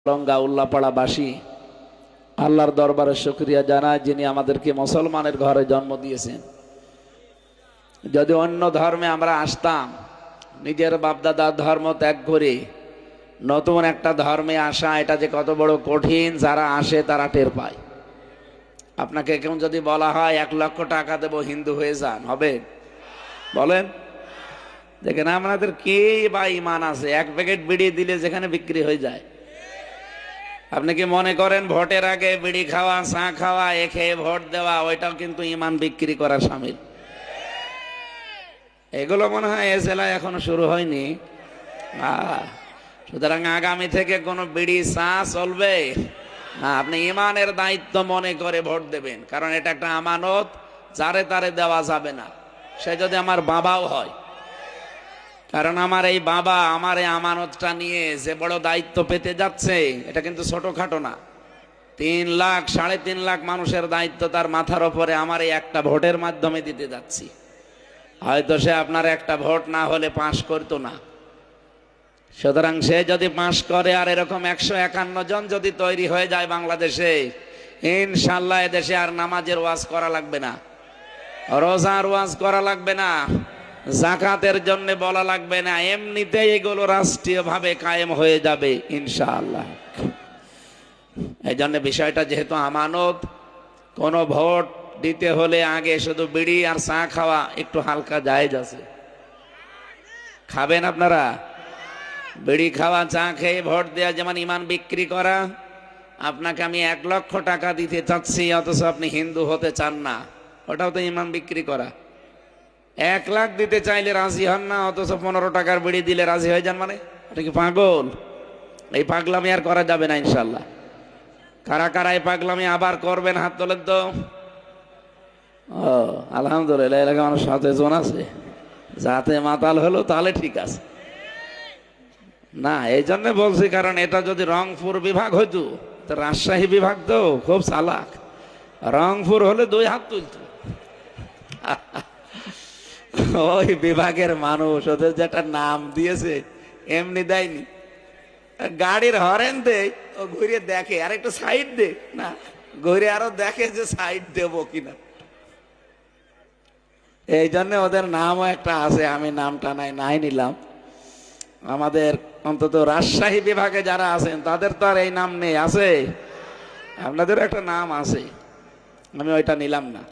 লঙ্গা উল্লাপাড়াবাসী আল্লাহর দরবারে শুকরিয়া জানায় যিনি আমাদেরকে মুসলমানের ঘরে জন্ম দিয়েছেন। যদি অন্য ধর্মে আমরা আসতাম, নিজের বাপদাদার ধর্ম ত্যাগ করে নতুন একটা ধর্মে আসা, এটা যে কত বড় কঠিন, যারা আসে তারা টের পায়। আপনাকে কেউ যদি বলা হয় 1 লক্ষ টাকা দেব হিন্দু হয়ে যান, হবে? বলেন দেখেন আপনাদের কে বা ইমান আছে? 1 প্যাকেট বিড়ি দিলে যেখানে বিক্রি হয়ে যায়। আপনি কি মনে করেন ভোটের আগে বিড়ি খাওয়া, চা খাওয়া, এ খেয়ে ভোট দেওয়া ওইটাও কিন্তু ইমান বিক্রি করা শামিল? এগুলো মনে হয় এ জেলায় এখনো শুরু হয়নি। সুতরাং আগামী থেকে কোনো বিড়ি চা চলবে না। আপনি ইমানের দায়িত্ব মনে করে ভোট দেবেন, কারণ এটা একটা আমানত, যারে তারে দেওয়া যাবে না। সে যদি আমার বাবাও হয়, কারণ আমার এই বাবা আমার এই আমানতটা নিয়ে যে বড় দায়িত্ব পেতে যাচ্ছে, এটা কিন্তু ছোটখাটো না। 3 লাখ 3.5 লাখ মানুষের দায়িত্ব তার মাথার উপরে আমার এই একটা ভোটের মাধ্যমে দিতে যাচ্ছি। হয়তো সে আপনার একটা ভোট না হলে পাশ করতো না। সুতরাং সে যদি পাশ করে আর এরকম 151 জন যদি তৈরি হয়ে যায় বাংলাদেশে, ইনশাল্লাহ এদেশে আর নামাজের ওয়াজ করা লাগবে না, রোজার ওয়াজ করা লাগবে না, যাকাতের জন্য বলা লাগবে না। এমনিতেই এগুলো রাষ্ট্রীয়ভাবে কায়েম হয়ে যাবে ইনশাআল্লাহ। এই জন্য বিষয়টা যেহেতু আমানত, কোন ভোট দিতে হলে আগে শুধু বিড়ি আর চা খাওয়া একটু হালকা জায়েজ আছে। খাবেন আপনারা? বিড়ি খাওয়া, চা খেয়ে ভোট দেওয়া যেমন ইমান বিক্রি করা। আপনাকে আমি 1 লক্ষ টাকা দিতে চাচ্ছি, অথচ আপনি হিন্দু হতে চান না, ওটাও তো ইমান বিক্রি করা। 1 লাখ দিতে চাইলে রাজি হন না, অথচ 15 টাকার বিড়ি দিলে রাজি হয়ে যান, মানে এটা কি পাগল? এই পাগলামি আর করা যাবে না ইনশাল্লাহ। কারা কারা এই পাগলামি আবার করবেন হাত তোলেন তো। ও আলহামদুলিল্লাহ, এলাকা মানুষ সচেতন আছে, যাতে মাতাল হলো তাহলে ঠিক আছে না। এই জন্য বলছি, কারণ এটা যদি রংপুর বিভাগ হইতো, তো রাজশাহী বিভাগ তো খুব চালাক, রংপুর হলে 2 হাত তুলতো। ওই বিভাগের মানুষ ওদের যেটা নাম দিয়েছে এমনি দেয়নি। গাড়ির হরেন দেয়, ও ঘুরে দেখে আর একটু সাইড দে না, ঘুরে আরো দেখে যে সাইড দেব কিনা। এই জন্য ওদের নামও একটা আছে, আমি নামটা নাই নিলাম। আমাদের অন্তত রাজশাহী বিভাগে যারা আছেন তাদের তো আর এই নাম নেই, আছে? আপনাদের একটা নাম আছে, আমি ওইটা নিলাম না।